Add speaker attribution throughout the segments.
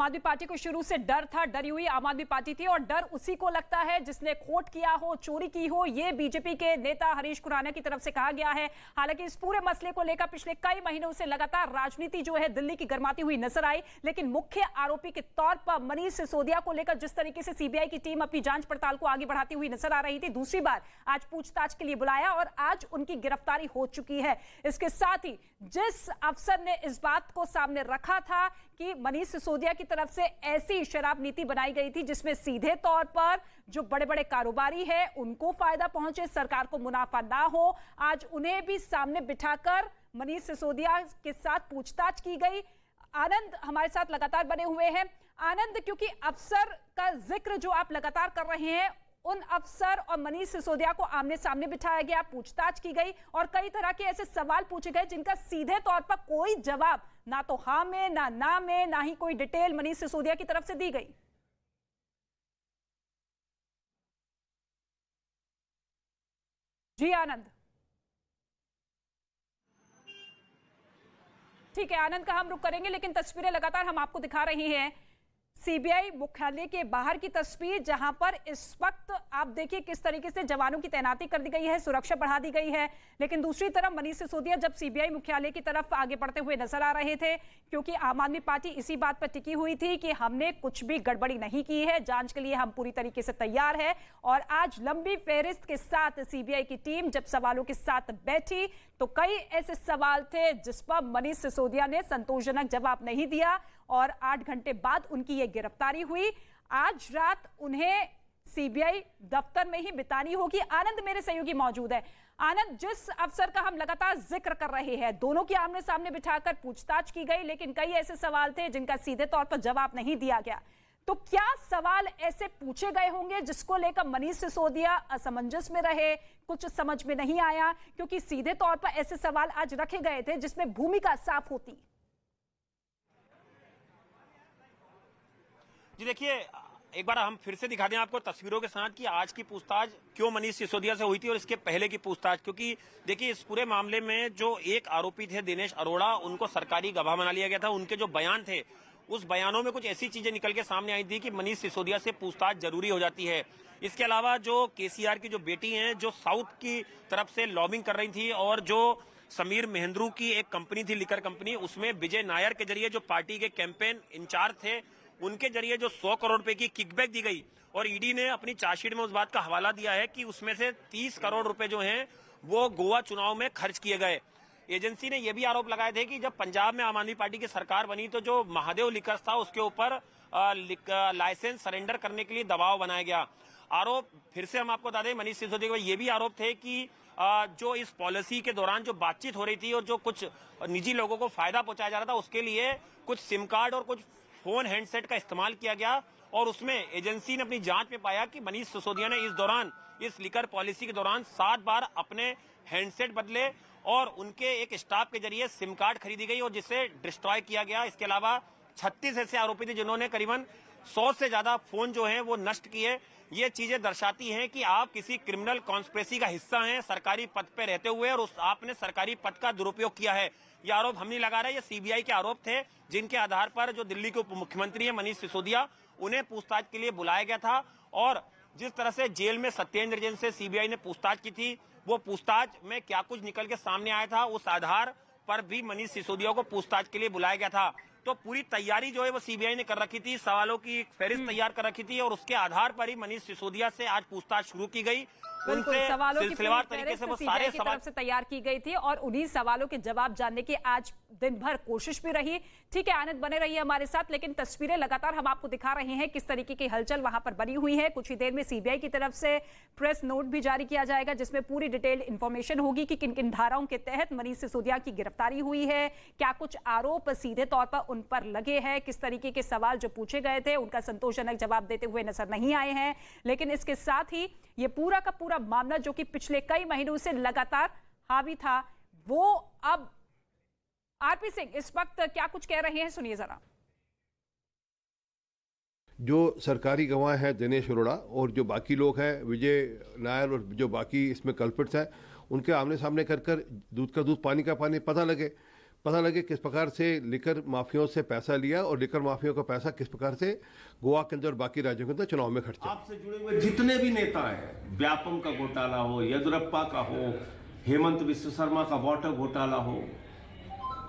Speaker 1: आदमी पार्टी को शुरू से डर था, डरी हुई आम आदमी पार्टी थी और डर उसी को लगता है जिसने खोट किया हो, चोरी की हो। ये बीजेपी के नेता हरीश खुराना की तरफ से कहा गया है। हालांकि इस पूरे मसले को लेकर पिछले कई महीनों से लगातार राजनीति जो है दिल्ली की गर्माती हुई नजर आई, लेकिन मुख्य आरोपी के तौर पर मनीष सिसोदिया को लेकर जिस तरीके से सीबीआई की टीम अपनी जांच पड़ताल को आगे बढ़ाती हुई नजर आ रही थी, दूसरी बार आज पूछताछ के लिए बुलाया और आज उनकी गिरफ्तारी हो चुकी है। इसके साथ ही जिस अफसर ने इस बात को सामने रखा था कि मनीष सिसोदिया की तरफ से ऐसी शराब नीति बनाई गई थी जिसमें सीधे तौर पर जो बड़े बड़े कारोबारी है उनको फायदा पहुंचे, सरकार को मुनाफा ना हो, आज उन्हें भी सामने बिठाकर मनीष सिसोदिया के साथ पूछताछ की गई। आनंद हमारे साथ लगातार बने हुए हैं। आनंद, क्योंकि अफसर का जिक्र जो आप लगातार कर रहे हैं, उन अफसर और मनीष सिसोदिया को आमने सामने बिठाया गया, पूछताछ की गई और कई तरह के ऐसे सवाल पूछे गए जिनका सीधे तौर पर कोई जवाब ना तो हाँ में ना में, ना ही कोई डिटेल मनीष सिसोदिया की तरफ से दी गई। जी आनंद। ठीक है, आनंद का हम रुख करेंगे, लेकिन तस्वीरें लगातार हम आपको दिखा रहे हैं सीबीआई मुख्यालय के बाहर की तस्वीर, जहां पर इस वक्त आप देखिए किस तरीके से जवानों की तैनाती कर दी गई है, सुरक्षा बढ़ा दी गई है। लेकिन दूसरी तरफ मनीष सिसोदिया जब सीबीआई मुख्यालय की तरफ आगे बढ़ते हुए नजर आ रहे थे, क्योंकि आम आदमी पार्टी इसी बात पर टिकी हुई थी कि हमने कुछ भी गड़बड़ी नहीं की है, जांच के लिए हम पूरी तरीके से तैयार है। और आज लंबी फेहरिस्त के साथ सीबीआई की टीम जब सवालों के साथ बैठी तो कई ऐसे सवाल थे जिस पर मनीष सिसोदिया ने संतोषजनक जवाब नहीं दिया और 8 घंटे बाद उनकी यह गिरफ्तारी हुई। आज रात उन्हें सीबीआई दफ्तर में ही बितानी होगी। आनंद मेरे सहयोगी मौजूद है। आनंद, जिस अफसर का हम लगातार जिक्र कर रहे हैं, दोनों के आमने सामने बिठाकर पूछताछ की गई, लेकिन कई ऐसे सवाल थे जिनका सीधे तौर पर जवाब नहीं दिया गया। तो क्या सवाल ऐसे पूछे गए होंगे जिसको लेकर मनीष सिसोदिया असमंजस में रहे, कुछ समझ में नहीं आया? क्योंकि सीधे तौर पर ऐसे सवाल आज रखे गए थे जिसमें भूमिका साफ होती।
Speaker 2: जी देखिए, एक बार हम फिर से दिखा दें आपको तस्वीरों के साथ कि आज की पूछताछ क्यों मनीष सिसोदिया से हुई थी और इसके पहले की पूछताछ। क्योंकि देखिए, इस पूरे मामले में जो एक आरोपी थे दिनेश अरोड़ा, उनको सरकारी गवाह बना लिया गया था। उनके जो बयान थे, उस बयानों में कुछ ऐसी चीजें निकल के सामने आई थी कि मनीष सिसोदिया से पूछताछ जरूरी हो जाती है। इसके अलावा जो केसीआर की जो बेटी हैं, जो साउथ की तरफ से लॉबिंग कर रही थी, और जो समीर महेंद्रू की एक कंपनी थी, लिकर कंपनी, उसमें विजय नायर के जरिए जो पार्टी के कैंपेन इंचार्ज थे, उनके जरिए जो 100 करोड़ रुपए की किकबैक दी गई। और ईडी ने अपनी चार्जशीट में उस बात का हवाला दिया है कि उसमें से 30 करोड़ रुपए जो हैं वो गोवा चुनाव में खर्च किए गए। एजेंसी ने यह भी आरोप लगाए थे कि जब पंजाब में आम आदमी पार्टी की सरकार बनी तो जो महादेव लिकर्स था उसके ऊपर लाइसेंस सरेंडर करने के लिए दबाव बनाया गया। आरोप फिर से हम आपको बता दें, मनीष सिसोदिया के ये भी आरोप थे कि जो इस पॉलिसी के दौरान जो बातचीत हो रही थी और जो कुछ निजी लोगों को फायदा पहुंचाया जा रहा था, उसके लिए कुछ सिम कार्ड और कुछ फोन हैंडसेट का इस्तेमाल किया गया। और उसमें एजेंसी ने अपनी जांच में पाया कि मनीष सिसोदिया ने इस दौरान, इस लिकर पॉलिसी के दौरान 7 बार अपने हैंडसेट बदले और उनके एक स्टाफ के जरिए सिम कार्ड खरीदी गई और जिसे डिस्ट्रॉय किया गया। इसके अलावा 36 ऐसे आरोपी थे जिन्होंने करीबन 100 से ज्यादा फोन जो हैं वो नष्ट किए। ये चीजें दर्शाती हैं कि आप किसी क्रिमिनल कॉन्स्पिरेसी का हिस्सा हैं सरकारी पद पे रहते हुए, और आपने सरकारी पद का दुरुपयोग किया है। ये आरोप हम नहीं लगा रहे, ये सीबीआई के आरोप थे जिनके आधार पर जो दिल्ली के उप मुख्यमंत्री है मनीष सिसोदिया, उन्हें पूछताछ के लिए बुलाया गया था। और जिस तरह से जेल में सत्येंद्र जैन से सीबीआई ने पूछताछ की थी, वो पूछताछ में क्या कुछ निकल के सामने आया था, उस आधार पर भी मनीष सिसोदिया को पूछताछ के लिए बुलाया गया था। तो पूरी तैयारी जो है वो सीबीआई ने कर रखी थी, सवालों की फहरिस्त तैयार कर रखी थी और उसके आधार पर ही मनीष सिसोदिया से आज पूछताछ शुरू की गई। उनसे सिलसिलेवार तरीके से वो सारे सवाल
Speaker 1: से तैयार की गई थी और उन्हीं सवालों के जवाब जानने की आज दिन भर कोशिश भी रही। ठीक है आनंद, बने रहिए हमारे साथ, लेकिन तस्वीरें लगातार हम आपको दिखा रहे हैं किस तरीके की हलचल वहां पर बनी हुई है। कुछ ही देर में सीबीआई की तरफ से प्रेस नोट भी जारी किया जाएगा जिसमें पूरी डिटेल इंफॉर्मेशन होगी कि किन किन धाराओं के तहत मनीष सिसोदिया की गिरफ्तारी हुई है, क्या कुछ आरोप सीधे तौर पर उन पर लगे हैं, किस तरीके के सवाल जो पूछे गए थे उनका संतोषजनक जवाब देते हुए नजर नहीं आए हैं। लेकिन इसके साथ ही ये पूरा का पूरा मामला जो कि पिछले कई महीनों से लगातार हावी था, वो अब आरपी सिंह इस वक्त क्या कुछ कह रहे हैं, सुनिए जरा।
Speaker 3: जो सरकारी गवाह है दिनेश अरोड़ा और जो बाकी लोग हैं विजय नायर और जो बाकी इसमें कल्पिट्स हैं, उनके आमने सामने कर दूध का दूध पानी का पानी पता लगे। पता लगे किस प्रकार से लिकर माफियों से पैसा लिया और लिकर माफियों का पैसा किस प्रकार से गोवा के अंदर और बाकी राज्यों के अंदर चुनाव में खर्चा।
Speaker 4: आपसे जुड़े हुए जितने भी नेता हैं, व्यापम का घोटाला हो, येदियुरप्पा का हो, हेमंत विश्व शर्मा का वाटर घोटाला हो,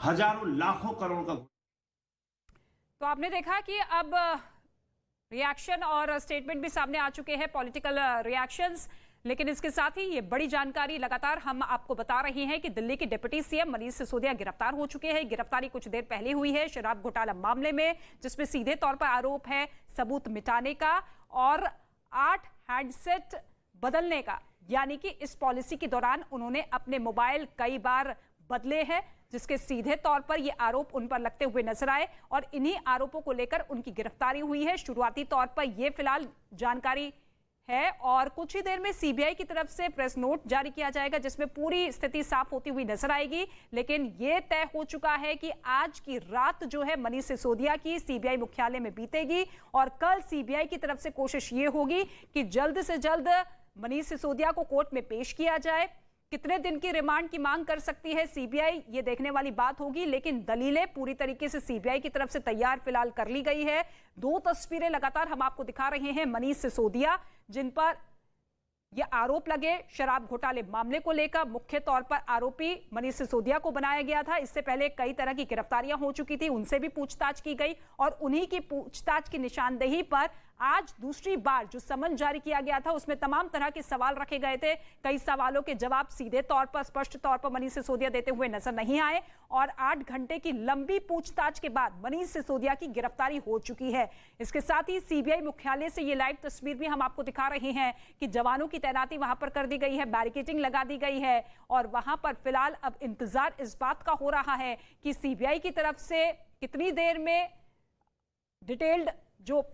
Speaker 4: हजारों लाखों करोड़ का।
Speaker 1: तो आपने देखा कि अब रिएक्शन और स्टेटमेंट भी सामने आ चुके हैं, पॉलिटिकल रिएक्शंस। लेकिन इसके साथ ही ये बड़ी जानकारी लगातार हम आपको बता रहे हैं कि दिल्ली के डिप्टी सीएम मनीष सिसोदिया गिरफ्तार हो चुके हैं। गिरफ्तारी कुछ देर पहले हुई है शराब घोटाला मामले में, जिसमें सीधे तौर पर आरोप है सबूत मिटाने का और 8 हैंडसेट बदलने का। यानी कि इस पॉलिसी के दौरान उन्होंने अपने मोबाइल कई बार बदले हैं, जिसके सीधे तौर पर ये आरोप उन पर लगते हुए नजर आए और इन्हीं आरोपों को लेकर उनकी गिरफ्तारी हुई है। शुरुआती तौर पर यह फिलहाल जानकारी है और कुछ ही देर में सीबीआई की तरफ से प्रेस नोट जारी किया जाएगा, जिसमें पूरी स्थिति साफ होती हुई नजर आएगी। लेकिन यह तय हो चुका है कि आज की रात जो है मनीष सिसोदिया की सीबीआई मुख्यालय में बीतेगी और कल सीबीआई की तरफ से कोशिश ये होगी कि जल्द से जल्द मनीष सिसोदिया को कोर्ट में पेश किया जाए। कितने दिन की रिमांड की मांग कर सकती है सीबीआई, ये देखने वाली बात होगी। लेकिन दलीलें पूरी तरीके से सीबीआई की तरफ से तैयार फिलहाल कर ली गई है। 2 तस्वीरें लगातार हम आपको दिखा रहे हैं मनीष सिसोदिया, जिन पर यह आरोप लगे शराब घोटाले मामले को लेकर। मुख्य तौर पर आरोपी मनीष सिसोदिया को बनाया गया था। इससे पहले कई तरह की गिरफ्तारियां हो चुकी थी, उनसे भी पूछताछ की गई और उन्हीं की पूछताछ की निशानदेही पर आज दूसरी बार जो समन जारी किया गया था उसमें तमाम तरह के सवाल रखे गए थे। कई सवालों के जवाब सीधे तौर पर स्पष्ट तौर पर मनीष सिसोदिया देते हुए नजर नहीं आए और 8 घंटे की लंबी पूछताछ के बाद मनीष सिसोदिया की गिरफ्तारी हो चुकी है। इसके साथ ही सीबीआई मुख्यालय से ये लाइव तस्वीर भी हम आपको दिखा रहे हैं कि जवानों की तैनाती वहां पर कर दी गई है, बैरिकेडिंग लगा दी गई है और वहां पर फिलहाल अब इंतजार इस बात का हो रहा है कि सीबीआई की तरफ से कितनी देर में डिटेल्ड जो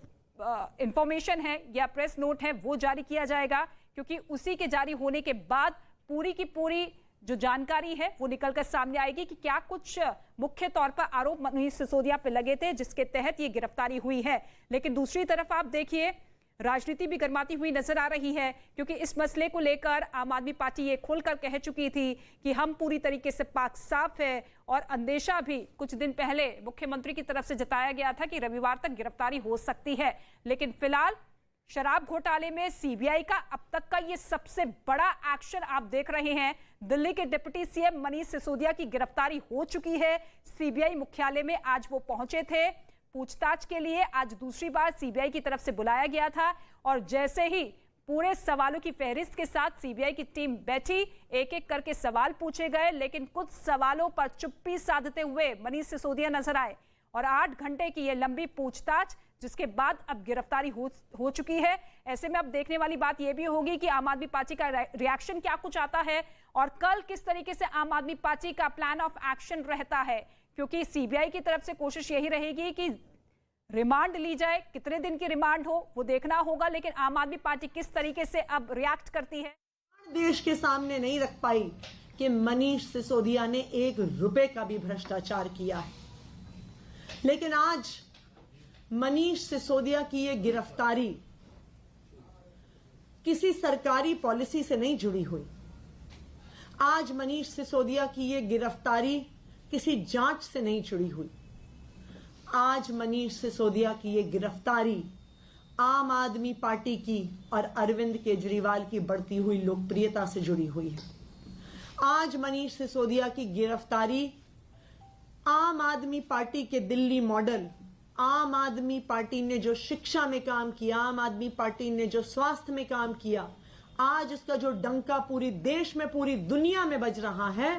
Speaker 1: इंफॉर्मेशन है या प्रेस नोट है वो जारी किया जाएगा, क्योंकि उसी के जारी होने के बाद पूरी की पूरी जो जानकारी है वो निकलकर सामने आएगी कि क्या कुछ मुख्य तौर पर आरोप मनीष सिसोदिया पे लगे थे जिसके तहत ये गिरफ्तारी हुई है। लेकिन दूसरी तरफ आप देखिए राजनीति भी गर्माती हुई नजर आ रही है, क्योंकि इस मसले को लेकर आम आदमी पार्टी ये खुलकर कह चुकी थी कि हम पूरी तरीके से पाक साफ है और अंदेशा भी कुछ दिन पहले मुख्यमंत्री की तरफ से जताया गया था कि रविवार तक गिरफ्तारी हो सकती है। लेकिन फिलहाल शराब घोटाले में सीबीआई का अब तक का ये सबसे बड़ा एक्शन आप देख रहे हैं। दिल्ली के डिप्टी सीएम मनीष सिसोदिया की गिरफ्तारी हो चुकी है। सीबीआई मुख्यालय में आज वो पहुंचे थे पूछताछ के लिए। आज दूसरी बार सीबीआई की तरफ से बुलाया गया था और जैसे ही पूरे सवालों की फहरिस्त के साथ सीबीआई की टीम बैठी, एक एक करके सवाल पूछे गए, लेकिन कुछ सवालों पर चुप्पी साधते हुए मनीष सिसोदिया नजर आए और 8 घंटे की यह लंबी पूछताछ जिसके बाद अब गिरफ्तारी हो चुकी है। ऐसे में अब देखने वाली बात यह भी होगी कि आम आदमी पार्टी का रिएक्शन क्या कुछ आता है और कल किस तरीके से आम आदमी पार्टी का प्लान ऑफ एक्शन रहता है, क्योंकि सीबीआई की तरफ से कोशिश यही रहेगी कि रिमांड ली जाए। कितने दिन की रिमांड हो वो देखना होगा, लेकिन आम आदमी पार्टी किस तरीके से अब रिएक्ट करती है।
Speaker 5: देश के सामने नहीं रख पाई कि मनीष सिसोदिया ने 1 रुपए का भी भ्रष्टाचार किया है, लेकिन आज मनीष सिसोदिया की ये गिरफ्तारी किसी सरकारी पॉलिसी से नहीं जुड़ी हुई। आज मनीष सिसोदिया की ये गिरफ्तारी किसी जांच से नहीं जुड़ी हुई। आज मनीष सिसोदिया की ये गिरफ्तारी आम आदमी पार्टी की और अरविंद केजरीवाल की बढ़ती हुई लोकप्रियता से जुड़ी हुई है। आज मनीष सिसोदिया की गिरफ्तारी आम आदमी पार्टी के दिल्ली मॉडल, आम आदमी पार्टी ने जो शिक्षा में काम किया, आम आदमी पार्टी ने जो स्वास्थ्य में काम किया, आज उसका जो डंका पूरी देश में पूरी दुनिया में बज रहा है,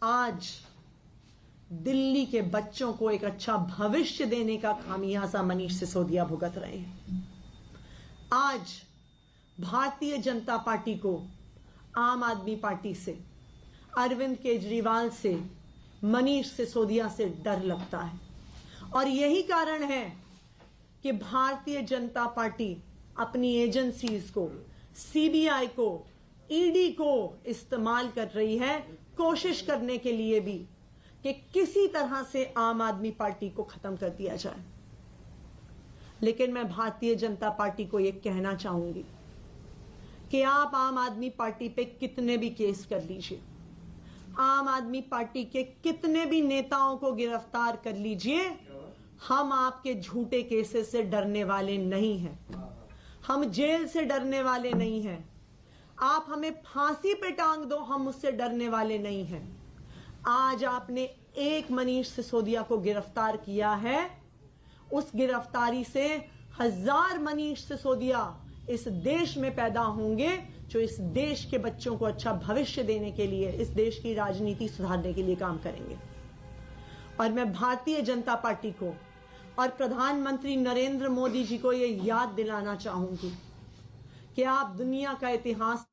Speaker 5: आज दिल्ली के बच्चों को एक अच्छा भविष्य देने का खामियाजा मनीष सिसोदिया भुगत रहे हैं। आज भारतीय जनता पार्टी को आम आदमी पार्टी से, अरविंद केजरीवाल से, मनीष सिसोदिया से डर लगता है और यही कारण है कि भारतीय जनता पार्टी अपनी एजेंसीज को, सीबीआई को, ईडी को इस्तेमाल कर रही है, कोशिश करने के लिए भी कि किसी तरह से आम आदमी पार्टी को खत्म कर दिया जाए। लेकिन मैं भारतीय जनता पार्टी को यह कहना चाहूंगी कि आप आम आदमी पार्टी पे कितने भी केस कर लीजिए, आम आदमी पार्टी के कितने भी नेताओं को गिरफ्तार कर लीजिए, हम आपके झूठे केसेस से डरने वाले नहीं हैं। हम जेल से डरने वाले नहीं हैं। आप हमें फांसी पे टांग दो, हम उससे डरने वाले नहीं हैं। आज आपने एक मनीष सिसोदिया को गिरफ्तार किया है, उस गिरफ्तारी से 1000 मनीष सिसोदिया इस देश में पैदा होंगे जो इस देश के बच्चों को अच्छा भविष्य देने के लिए, इस देश की राजनीति सुधारने के लिए काम करेंगे। और मैं भारतीय जनता पार्टी को और प्रधानमंत्री नरेंद्र मोदी जी को यह याद दिलाना चाहूंगी कि आप दुनिया का इतिहास।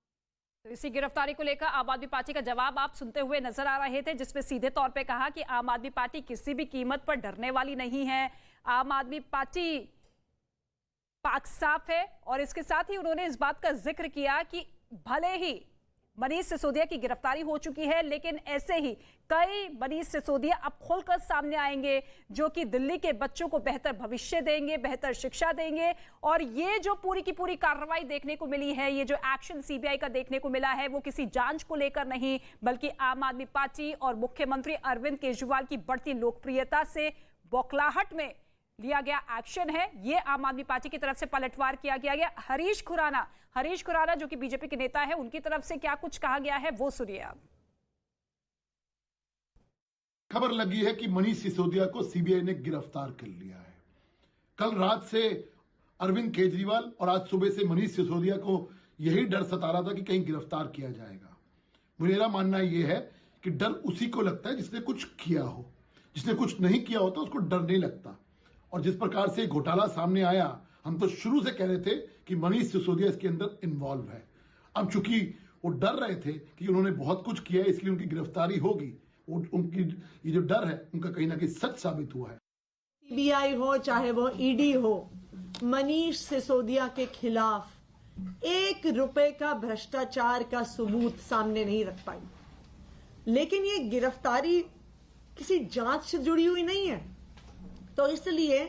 Speaker 1: तो इसी गिरफ्तारी को लेकर आम आदमी पार्टी का जवाब आप सुनते हुए नजर आ रहे थे, जिसमें सीधे तौर पे कहा कि आम आदमी पार्टी किसी भी कीमत पर डरने वाली नहीं है। आम आदमी पार्टी पाक साफ है। और इसके साथ ही उन्होंने इस बात का जिक्र किया कि भले ही मनीष सिसोदिया की गिरफ्तारी हो चुकी है, लेकिन ऐसे ही कई मनीष सिसोदिया अब खुलकर सामने आएंगे जो कि दिल्ली के बच्चों को बेहतर भविष्य देंगे, बेहतर शिक्षा देंगे। और ये जो पूरी की पूरी कार्रवाई देखने को मिली है, ये जो एक्शन सीबीआई का देखने को मिला है, वो किसी जांच को लेकर नहीं, बल्कि आम आदमी पार्टी और मुख्यमंत्री अरविंद केजरीवाल की बढ़ती लोकप्रियता से बौखलाहट में लिया गया एक्शन है। ये आम आदमी पार्टी की तरफ से पलटवार किया गया। हरीश खुराना जो कि बीजेपी के नेता है, उनकी तरफ से क्या कुछ कहा गया है वो सुनिए आप।
Speaker 6: खबर लगी है कि मनीष सिसोदिया को सीबीआई ने गिरफ्तार कर लिया है। कल रात से अरविंद केजरीवाल और आज सुबह से मनीष सिसोदिया को यही डर सता रहा था कि कहीं गिरफ्तार किया जाएगा। मेरा मानना यह है कि डर उसी को लगता है जिसने कुछ किया हो। जिसने कुछ नहीं किया होता उसको डर नहीं लगता। और जिस प्रकार से घोटाला सामने आया, हम तो शुरू से कह रहे थे कि मनीष सिसोदिया इसके अंदर इन्वॉल्व है। अब चूंकि वो डर रहे थे कि उन्होंने बहुत कुछ किया है, इसलिए उनकी गिरफ्तारी होगी, उनकी ये जो डर है उनका कहीं ना कहीं सच साबित हुआ है।
Speaker 5: सीबीआई हो चाहे वो ईडी हो, मनीष सिसोदिया के खिलाफ 1 रुपए का भ्रष्टाचार का सबूत सामने नहीं रख पाई। लेकिन ये गिरफ्तारी किसी जांच से जुड़ी हुई नहीं है, तो इसलिए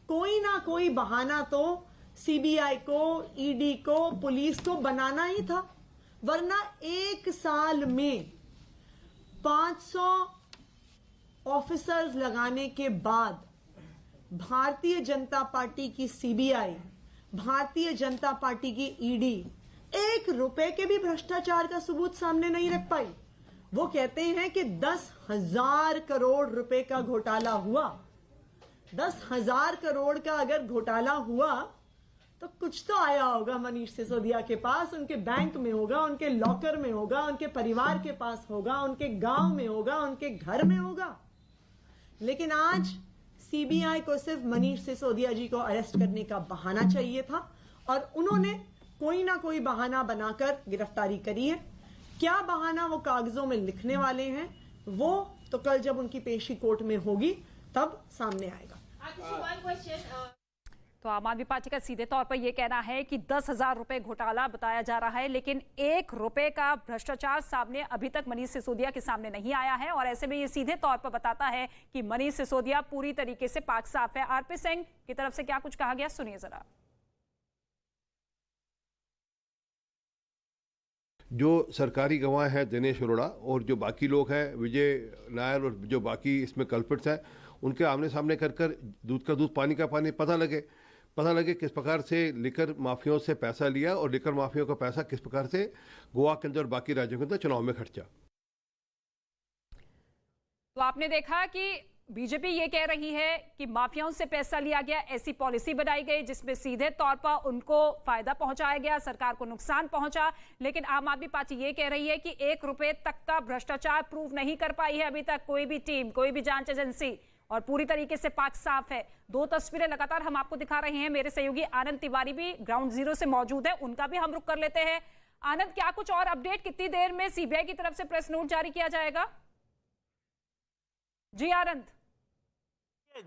Speaker 5: कोई ना कोई बहाना तो सीबीआई को, ईडी को, पुलिस को बनाना ही था। वरना 1 साल में 500 ऑफिसर्स लगाने के बाद भारतीय जनता पार्टी की सीबीआई, भारतीय जनता पार्टी की ईडी 1 रुपए के भी भ्रष्टाचार का सबूत सामने नहीं रख पाई। वो कहते हैं कि 10,000 करोड़ रुपए का घोटाला हुआ। 10,000 करोड़ का अगर घोटाला हुआ तो कुछ तो आया होगा मनीष सिसोदिया के पास, उनके बैंक में होगा, उनके लॉकर में होगा, उनके परिवार के पास होगा, उनके गांव में होगा, उनके घर में होगा। लेकिन आज सीबीआई को सिर्फ मनीष सिसोदिया जी को अरेस्ट करने का बहाना चाहिए था और उन्होंने कोई ना कोई बहाना बनाकर गिरफ्तारी करी है। क्या बहाना वो कागजों में लिखने वाले हैं, वो तो कल जब उनकी पेशी कोर्ट में होगी तब सामने आएगा।
Speaker 1: तो आम आदमी पार्टी का सीधे तौर पर यह कहना है कि 10,000 रुपए घोटाला बताया जा रहा है, लेकिन 1 रुपए का भ्रष्टाचार सामने अभी तक मनीष सिसोदिया के सामने नहीं आया है। और ऐसे में ये सीधे तौर पर बताता है कि मनीष सिसोदिया पूरी तरीके से पाक साफ है। आरपी सिंह की तरफ से क्या कुछ कहा गया, सुनिए जरा।
Speaker 3: जो सरकारी गवाह हैं दिनेश अरोड़ा और जो बाकी लोग हैं विजय नायर और जो बाकी इसमें कल्पिट्स हैं, उनके आमने सामने कर दूध का दूध पानी का पानी पता लगे किस प्रकार से लिकर माफियाओं से पैसा लिया और लिकर माफियाओं का पैसा किस प्रकार से गोवा के अंदर और बाकी राज्यों के अंदर चुनाव में खर्चा।
Speaker 1: तो आपने देखा कि बीजेपी ये कह रही है कि माफियाओं से पैसा लिया गया, ऐसी पॉलिसी बनाई गई जिसमें सीधे तौर पर उनको फायदा पहुंचाया गया, सरकार को नुकसान पहुंचा। लेकिन आम आदमी पार्टी ये कह रही है कि 1 रुपए तक का भ्रष्टाचार प्रूव नहीं कर पाई है अभी तक कोई भी टीम, कोई भी जांच एजेंसी, और पूरी तरीके से पाक साफ है। 2 तस्वीरें लगातार हम आपको दिखा रहे हैं। मेरे सहयोगी आनंद तिवारी भी ग्राउंड जीरो से मौजूद है, उनका भी हम रुख कर लेते हैं। आनंद, क्या कुछ और अपडेट, कितनी देर में सीबीआई की तरफ से प्रेस नोट जारी किया जाएगा? जी आनंद।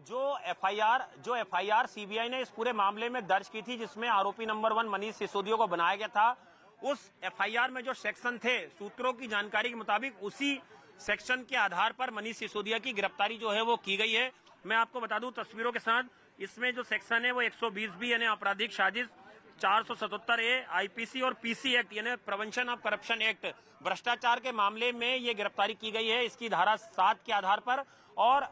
Speaker 2: जो एफआईआर सीबीआई ने इस पूरे मामले में दर्ज की थी, जिसमें आरोपी नंबर 1 मनीष सिसोदिया को बनाया गया था, उस एफआईआर में जो सेक्शन थे, सूत्रों की जानकारी के मुताबिक उसी सेक्शन के आधार पर मनीष सिसोदिया की गिरफ्तारी जो है वो की गई है। मैं आपको बता दूं तस्वीरों के साथ, इसमें जो सेक्शन है वो 120 भी यानी आपराधिक साजिश 477A आईपीसी और पीसी एक्ट यानी प्रिवेंशन ऑफ करप्शन एक्ट भ्रष्टाचार के मामले में ये गिरफ्तारी की गई है, इसकी धारा 7 के आधार पर। और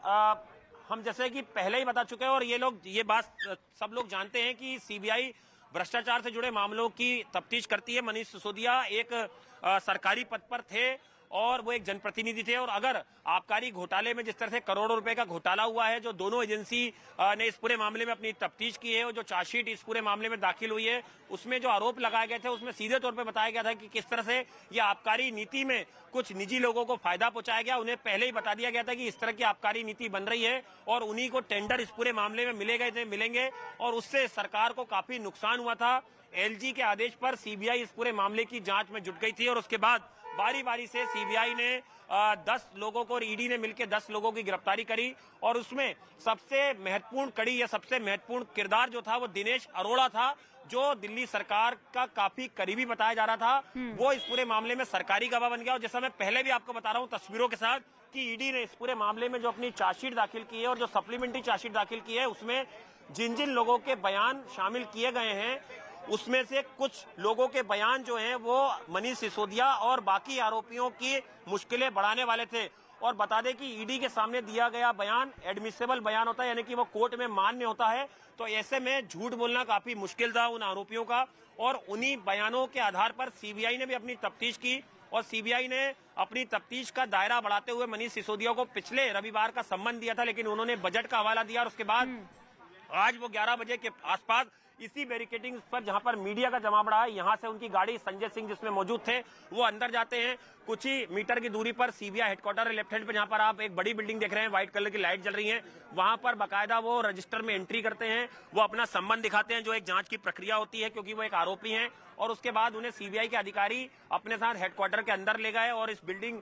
Speaker 2: हम जैसे कि पहले ही बता चुके हैं और ये बात सब लोग जानते हैं कि सीबीआई भ्रष्टाचार से जुड़े मामलों की तफ्तीश करती है। मनीष सिसोदिया एक सरकारी पद पर थे और वो एक जनप्रतिनिधि थे, और अगर आबकारी घोटाले में जिस तरह से करोड़ों रुपए का घोटाला हुआ है, जो दोनों एजेंसी ने इस पूरे मामले में अपनी तफ्तीश की है और जो चार्जशीट इस पूरे मामले में दाखिल हुई है, उसमें जो आरोप लगाए गए थे उसमें सीधे तौर पे बताया गया था कि किस तरह से ये आबकारी नीति में कुछ निजी लोगों को फायदा पहुंचाया गया। उन्हें पहले ही बता दिया गया था कि इस तरह की आबकारी नीति बन रही है और उन्हीं को टेंडर इस पूरे मामले में मिलेंगे, और उससे सरकार को काफी नुकसान हुआ था। एलजी के आदेश पर सीबीआई इस पूरे मामले की जांच में जुट गई थी और उसके बाद बारी बारी से सीबीआई ने 10 लोगों को और ईडी ने मिलकर 10 लोगों की गिरफ्तारी करी, और उसमें सबसे महत्वपूर्ण कड़ी या सबसे महत्वपूर्ण किरदार जो था वो दिनेश अरोड़ा था, जो दिल्ली सरकार का काफी करीबी बताया जा रहा था। वो इस पूरे मामले में सरकारी गवाह बन गया। और जैसा मैं पहले भी आपको बता रहा हूं तस्वीरों के साथ कि ईडी ने इस पूरे मामले में जो अपनी चार्जशीट दाखिल की है और जो सप्लीमेंट्री चार्जशीट दाखिल की है, उसमें जिन जिन लोगों के बयान शामिल किए गए हैं उसमें से कुछ लोगों के बयान जो हैं वो मनीष सिसोदिया और बाकी आरोपियों की मुश्किलें बढ़ाने वाले थे। और बता दें कि ईडी के सामने दिया गया बयान एडमिसेबल बयान होता है, यानी कि वो कोर्ट में मान्य होता है। तो ऐसे में झूठ बोलना काफी मुश्किल था उन आरोपियों का, और उन्हीं बयानों के आधार पर सीबीआई ने भी अपनी तफ्तीश की और सीबीआई ने अपनी तफ्तीश का दायरा बढ़ाते हुए मनीष सिसोदिया को पिछले रविवार का सम्मन दिया था, लेकिन उन्होंने बजट का हवाला दिया और उसके बाद आज वो 11 बजे के आसपास इसी बैरिकेडिंग पर जहां पर मीडिया का जमावड़ा है, यहां से उनकी गाड़ी संजय सिंह जिसमें मौजूद थे वो अंदर जाते हैं। कुछ ही मीटर की दूरी पर सीबीआई हेडक्वार्टर है, लेफ्ट हैंड पे जहां पर आप एक बड़ी बिल्डिंग देख रहे हैं, व्हाइट कलर की लाइट जल रही है, वहां पर बाकायदा वो रजिस्टर में एंट्री करते हैं, वो अपना संबंध दिखाते हैं, जो एक जांच की प्रक्रिया होती है क्योंकि वो एक आरोपी हैं। और उसके बाद उन्हें सीबीआई के अधिकारी अपने साथ हेडक्वार्टर के अंदर ले गए और इस बिल्डिंग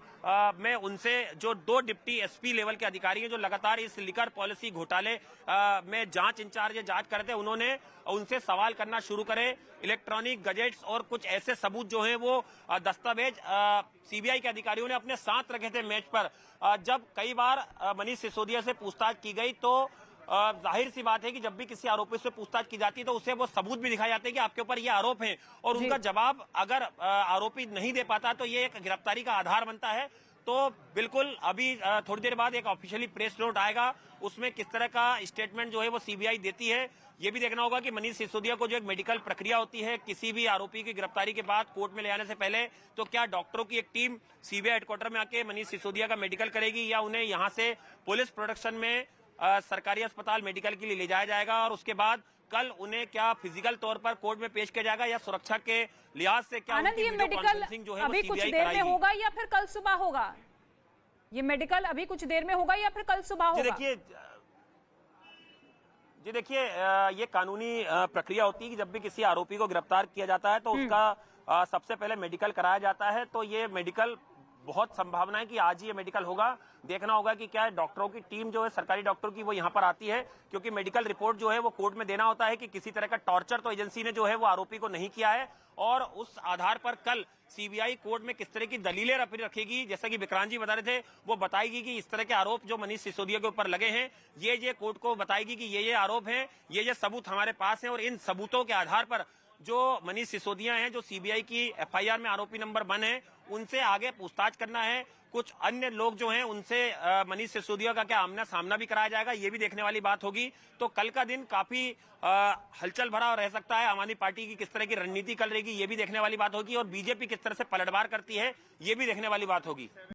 Speaker 2: में उनसे जो 2 डिप्टी एसपी लेवल के अधिकारी हैं जो लगातार इस लिकर पॉलिसी घोटाले में जांच इंचार्ज जांच करते हैं, उन्होंने उनसे सवाल करना शुरू करे। इलेक्ट्रॉनिक गजेट्स और कुछ ऐसे सबूत जो हैं वो दस्तावेज सीबीआई के अधिकारियों ने अपने साथ रखे थे मेज पर। जब कई बार मनीष सिसोदिया से पूछताछ की गई तो जाहिर सी बात है कि जब भी किसी आरोपी से पूछताछ की जाती है तो उसे वो सबूत भी दिखाए जाते हैं कि आपके ऊपर ये आरोप हैं, और उनका जवाब अगर आरोपी नहीं दे पाता तो ये एक गिरफ्तारी का आधार बनता है। तो बिल्कुल अभी थोड़ी देर बाद एक ऑफिशियली प्रेस नोट आएगा, उसमें किस तरह का स्टेटमेंट जो है वो सीबीआई देती है। ये भी देखना होगा कि मनीष सिसोदिया को जो एक मेडिकल प्रक्रिया होती है किसी भी आरोपी की गिरफ्तारी के बाद कोर्ट में ले आने से पहले, तो क्या डॉक्टरों की एक टीम सीबीआई हेडक्वार्टर में आके मनीष सिसोदिया का मेडिकल करेगी या उन्हें यहाँ से पुलिस प्रोटेक्शन में सरकारी अस्पताल मेडिकल के लिए ले जाया जाएगा, और उसके बाद कल उन्हें क्या फिजिकल तौर पर कोर्ट में पेश किया जाएगा या सुरक्षा के लिहाज से क्या
Speaker 1: आनंद, ये मेडिकल
Speaker 2: जो है
Speaker 1: अभी कुछ देर में होगा या फिर कल सुबह होगा? ये मेडिकल अभी कुछ देर में होगा या फिर कल सुबह होगा?
Speaker 2: जी देखिए ये कानूनी प्रक्रिया होती है कि जब भी किसी आरोपी को गिरफ्तार किया जाता है तो उसका सबसे पहले मेडिकल कराया जाता है। तो ये मेडिकल बहुत संभावना है कि आज ही ये मेडिकल होगा। देखना होगा कि क्या डॉक्टरों की टीम जो है सरकारी डॉक्टरों की वो यहाँ पर आती है, क्योंकि मेडिकल रिपोर्ट जो है वो कोर्ट में देना होता है कि किसी तरह का टॉर्चर तो एजेंसी ने जो है वो आरोपी को नहीं किया है, और उस आधार पर कल सीबीआई कोर्ट में किस तरह की दलीलें रखेगी, जैसा कि विक्रांत जी बता रहे थे, वो बताएगी कि इस तरह के आरोप जो मनीष सिसोदिया के ऊपर लगे हैं ये कोर्ट को बताएगी कि ये आरोप हैं, ये सबूत हमारे पास हैं, और इन सबूतों के आधार पर जो मनीष सिसोदिया हैं जो सीबीआई की एफआईआर में आरोपी नंबर 1 है उनसे आगे पूछताछ करना है। कुछ अन्य लोग जो हैं उनसे मनीष सिसोदिया का क्या आमना सामना भी कराया जाएगा, ये भी देखने वाली बात होगी। तो कल का दिन काफी हलचल भरा रह सकता है। आम आदमी पार्टी की किस तरह की रणनीति कल रहेगी ये भी देखने वाली बात होगी, और बीजेपी किस तरह से पलटवार करती है ये भी देखने वाली बात होगी।